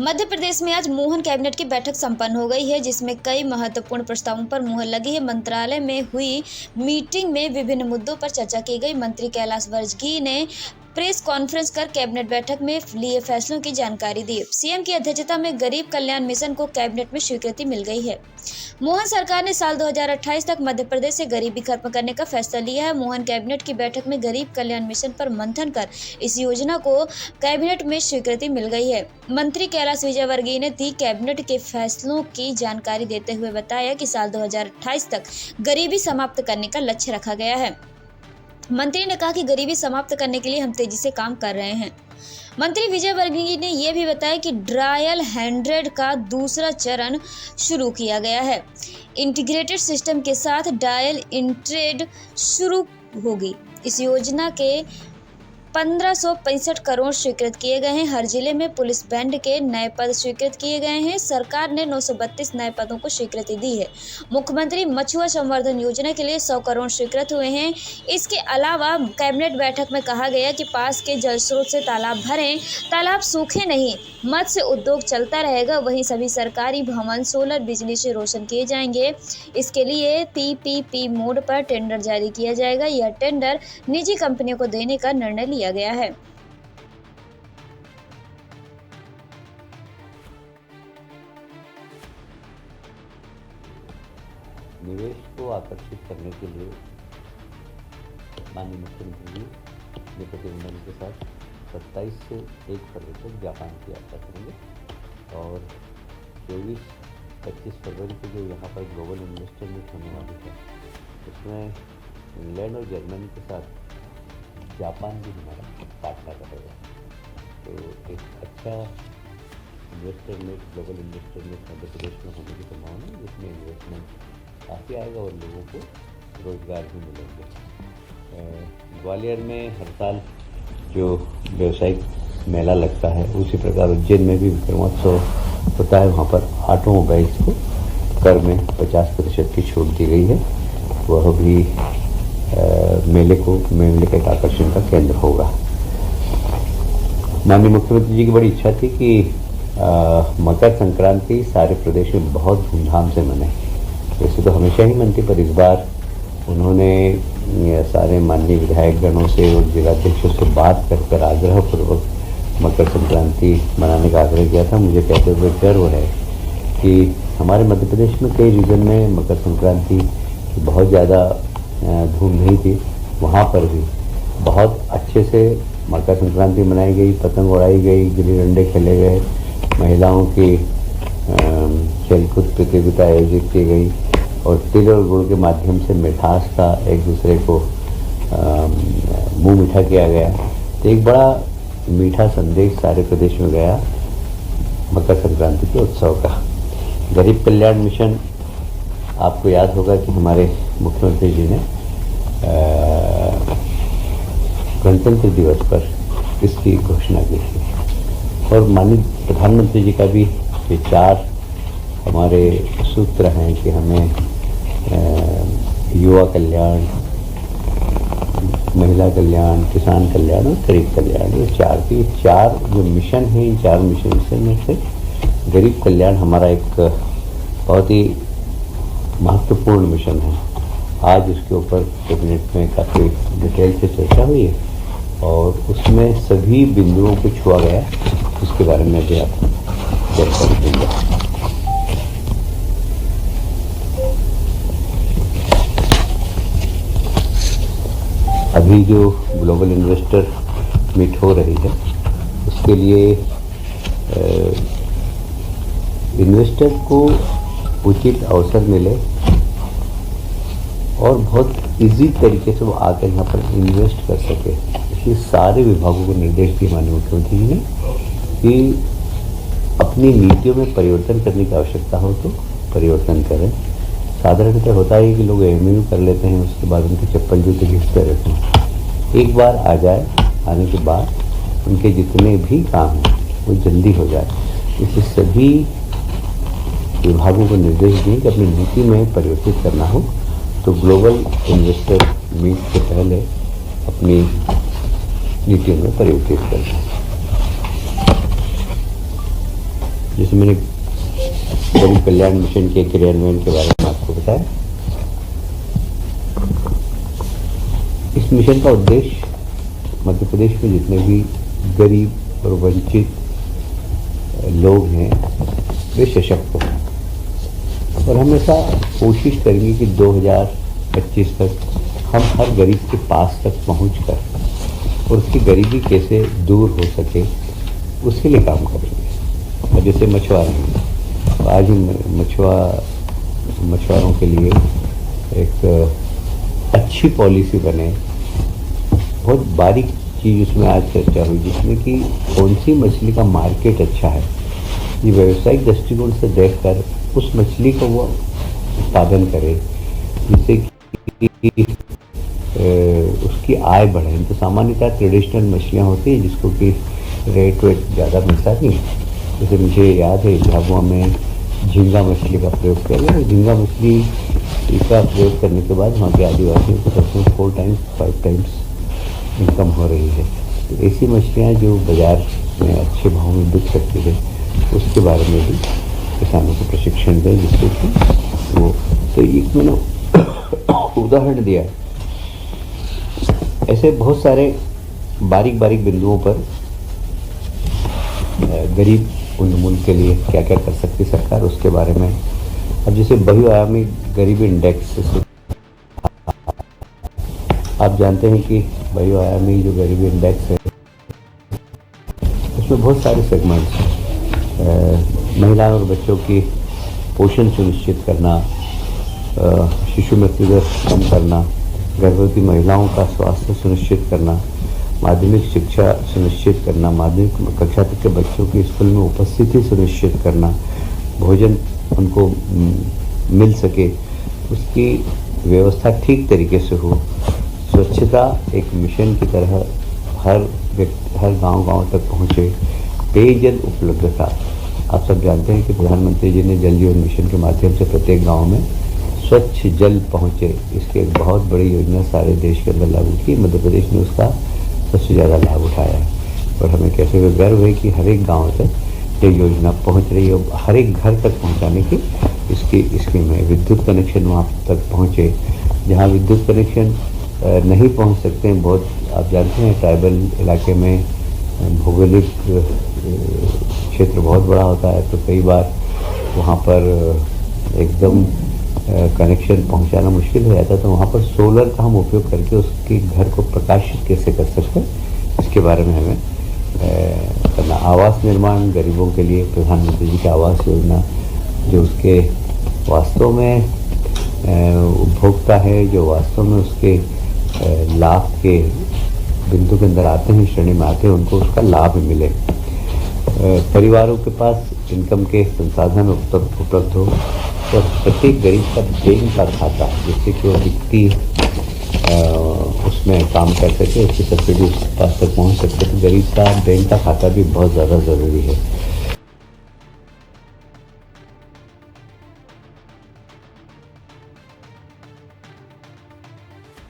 मध्य प्रदेश में आज मोहन कैबिनेट की बैठक संपन्न हो गई है, जिसमें कई महत्वपूर्ण प्रस्तावों पर मुहर लगी है। मंत्रालय में हुई मीटिंग में विभिन्न मुद्दों पर चर्चा की गई। मंत्री कैलाश विजयवर्गीय ने प्रेस कॉन्फ्रेंस कर कैबिनेट बैठक में लिए फैसलों की जानकारी दी। सीएम की अध्यक्षता में गरीब कल्याण मिशन को कैबिनेट में स्वीकृति मिल गई है। मोहन सरकार ने साल 2028 तक मध्य प्रदेश से गरीबी खत्म करने का फैसला लिया है। मोहन कैबिनेट की बैठक में गरीब कल्याण मिशन पर मंथन कर इस योजना को कैबिनेट में स्वीकृति मिल गई है। मंत्री कैलाश विजयवर्गीय ने दी कैबिनेट के फैसलों की जानकारी देते हुए बताया कि साल 2028 तक गरीबी समाप्त करने का लक्ष्य रखा गया है। मंत्री ने कहा कि गरीबी समाप्त करने के लिए हम तेजी से काम कर रहे हैं। मंत्री विजयवर्गीय ने यह भी बताया कि डायल 100 का दूसरा चरण शुरू किया गया है। इंटीग्रेटेड सिस्टम के साथ डायल 100 शुरू होगी। इस योजना के 1565 करोड़ स्वीकृत किए गए हैं। हर जिले में पुलिस बैंड के नए पद स्वीकृत किए गए हैं। सरकार ने 932 नए पदों को स्वीकृति दी है। मुख्यमंत्री मछुआ संवर्धन योजना के लिए 100 करोड़ स्वीकृत हुए हैं। इसके अलावा कैबिनेट बैठक में कहा गया कि पास के जल स्रोत से तालाब भरें, तालाब सूखे नहीं, मत्स्य उद्योग चलता रहेगा। वहीं सभी सरकारी भवन सोलर बिजली से रोशन किए जाएंगे। इसके लिए पीपीपी मोड पर टेंडर जारी किया जाएगा। यह टेंडर निजी कंपनियों को देने का निर्णय लिया गया है। निवेश को आकर्षित करने के लिए माननीय मुख्यमंत्री जी प्रतिनिधिमंडल के साथ 27 से 1 फरवरी तक जापान की यात्रा करेंगे और 24-25 फरवरी को जो यहाँ पर ग्लोबल इन्वेस्टर मीट होने वाली है, उसमें इंग्लैंड और जर्मनी के साथ जापान भी हमारा पार्टनर रहेगा। तो एक अच्छा investor meet, global investor meet Madhya Pradesh में होने की संभावना है, जिसमें इन्वेस्टमेंट काफ़ी आएगा और लोगों को रोजगार भी मिलेंगे। ग्वालियर में हर साल जो व्यवसायिक मेला लगता है, उसी प्रकार उज्जैन में भी विक्रमोत्सव होता है। वहाँ पर ऑटोमोबाइल्स को कर में 50% की छूट दी गई है। वह भी मेले के एक आकर्षण का केंद्र होगा। माननीय मुख्यमंत्री जी की बड़ी इच्छा थी कि मकर संक्रांति सारे प्रदेश में बहुत धूमधाम से मने। वैसे तो हमेशा ही मनती, पर इस बार उन्होंने सारे माननीय विधायक गणों से और जिलाध्यक्षों से बात कर आग्रहपूर्वक मकर संक्रांति मनाने का आग्रह किया था। मुझे कहते हुए गर्व है कि हमारे मध्य प्रदेश में कई रीजन में मकर संक्रांति की बहुत ज़्यादा धूम नहीं थी, वहाँ पर भी बहुत अच्छे से मकर संक्रांति मनाई गई, पतंग उड़ाई गई, गिल्ली डंडे खेले गए, महिलाओं की खेलकूद प्रतियोगिता आयोजित की गई और तिल और गुड़ के माध्यम से मिठास का एक दूसरे को मुंह मीठा किया गया। तो एक बड़ा मीठा संदेश सारे प्रदेश में गया मकर संक्रांति के उत्सव का। गरीब कल्याण मिशन, आपको याद होगा कि हमारे मुख्यमंत्री जी ने गणतंत्र दिवस पर इसकी घोषणा की थी और माननीय प्रधानमंत्री जी का भी विचार, हमारे सूत्र हैं कि हमें युवा कल्याण, महिला कल्याण, किसान कल्याण और गरीब कल्याण, ये चार जो मिशन है, इन 4 मिशन में से गरीब कल्याण हमारा एक बहुत ही महत्वपूर्ण मिशन है। आज उसके ऊपर कैबिनेट में काफ़ी डिटेल से चर्चा हुई है और उसमें सभी बिंदुओं को छुआ गया, उसके बारे में भी आप जानकारी देंगे। अभी जो ग्लोबल इन्वेस्टर मीट हो रही है, उसके लिए इन्वेस्टर को उचित अवसर मिले और बहुत इजी तरीके से वो आकर यहाँ पर इन्वेस्ट कर सके, इसलिए सारे विभागों को निर्देश दिए माननीय मुख्यमंत्री जी ने कि अपनी नीतियों में परिवर्तन करने की आवश्यकता हो तो परिवर्तन करें। साधारणतः होता है कि लोग एमयू कर लेते हैं, उसके बाद उनके चप्पल जूते घिसते रहते हैं। एक बार आ जाए, आने के बाद उनके जितने भी काम हैं वो जल्दी हो जाए। इसलिए सभी विभागों को निर्देश दिए कि अपनी नीति में परिवर्तित करना हो तो ग्लोबल इन्वेस्टर मीट से पहले अपनी नीतियों में परिवर्तित करना। जिसमें मैंने गरीब कल्याण मिशन के क्रियान्वयन के बारे में आपको बताया। इस मिशन का उद्देश्य मध्य प्रदेश में जितने भी गरीब और वंचित लोग हैं वे सशक्त हों, और हम ऐसा कोशिश करेंगे कि 2025 तक हम हर गरीब के पास तक पहुंचकर और उसकी गरीबी कैसे दूर हो सके उसके लिए काम करेंगे। और जैसे मछुआरे हैं, तो आज ही मछुआरों के लिए एक अच्छी पॉलिसी बने, बहुत बारीक चीज़ उसमें आज चर्चा हुई, जिसमें कि कौन सी मछली का मार्केट अच्छा है, ये व्यावसायिक दृष्टिकोण से देखकर उस मछली को वो उत्पादन करे जिससे कि उसकी आय बढ़े। तो सामान्यतः ट्रेडिशनल मछलियाँ होती हैं जिसको कि रेट वेट ज़्यादा मिलता नहीं। जैसे मुझे याद है झाबुआ में झींगा मछली का प्रयोग किया गया। झींगा मछली का प्रयोग करने के बाद वहाँ के आदिवासियों को सबसे 4 टाइम्स 5 टाइम्स इनकम हो रही है। तो ऐसी मछलियाँ जो बाज़ार में अच्छे भाव में बिक सकती है उसके बारे में भी किसानों को प्रशिक्षण दें, जिससे कि वो, तो एक मैंने उदाहरण दिया। ऐसे बहुत सारे बारीक बारीक बिंदुओं पर गरीब उन्मूलन के लिए क्या क्या कर सकती सरकार, उसके बारे में। अब जैसे बहुआयामी गरीबी इंडेक्स, आप जानते हैं कि बहुआयामी जो गरीबी इंडेक्स है उसमें बहुत सारे सेगमेंट्स हैं। महिलाओं और बच्चों की पोषण सुनिश्चित करना, शिशु मृत्यु दर कम करना, गर्भवती महिलाओं का स्वास्थ्य सुनिश्चित करना, माध्यमिक शिक्षा सुनिश्चित करना, माध्यमिक कक्षा तक के बच्चों की स्कूल में उपस्थिति सुनिश्चित करना, भोजन उनको मिल सके, उसकी व्यवस्था ठीक तरीके से हो, स्वच्छता एक मिशन की तरह हर गांव तक पहुंचे, पेयजल उपलब्धता। आप सब जानते हैं कि प्रधानमंत्री जी ने जल जीवन मिशन के माध्यम से प्रत्येक गांव में स्वच्छ जल पहुंचे, इसकी एक बहुत बड़ी योजना सारे देश के अंदर लागू की। मध्य प्रदेश ने उसका सबसे ज़्यादा लाभ उठाया है और हमें कैसे हुए गर्व है कि हर एक गाँव तक ये योजना पहुँच रही है और हर एक घर तक पहुँचाने की इसकी स्कीम है। विद्युत कनेक्शन वहाँ तक पहुँचे, जहाँ विद्युत कनेक्शन नहीं पहुँच सकते हैं, बहुत आप जानते हैं ट्राइबल इलाके में भौगोलिक क्षेत्र बहुत बड़ा होता है, तो कई बार वहाँ पर एकदम कनेक्शन पहुँचाना मुश्किल हो जाता है। तो वहाँ पर सोलर का हम उपयोग करके उसके घर को प्रकाशित कैसे कर सकते हैं, इसके बारे में हमें करना। आवास निर्माण गरीबों के लिए प्रधानमंत्री जी की आवास योजना, जो उसके वास्तव में उपभोक्ता है, जो वास्तव में उसके लाभ के बिंदु के अंदर आते हैं, श्रेणी में आते हैं, उनको उसका लाभ मिले। परिवारों के पास इनकम के संसाधन उपलब्ध हो और प्रत्येक गरीब का बैंक का खाता, जिससे कि वो वित्तीय उसमें काम कर सके, उसकी सब्सिडी उस पास तक पहुँच सके। तो गरीब का बैंक का खाता भी बहुत ज़्यादा ज़रूरी है।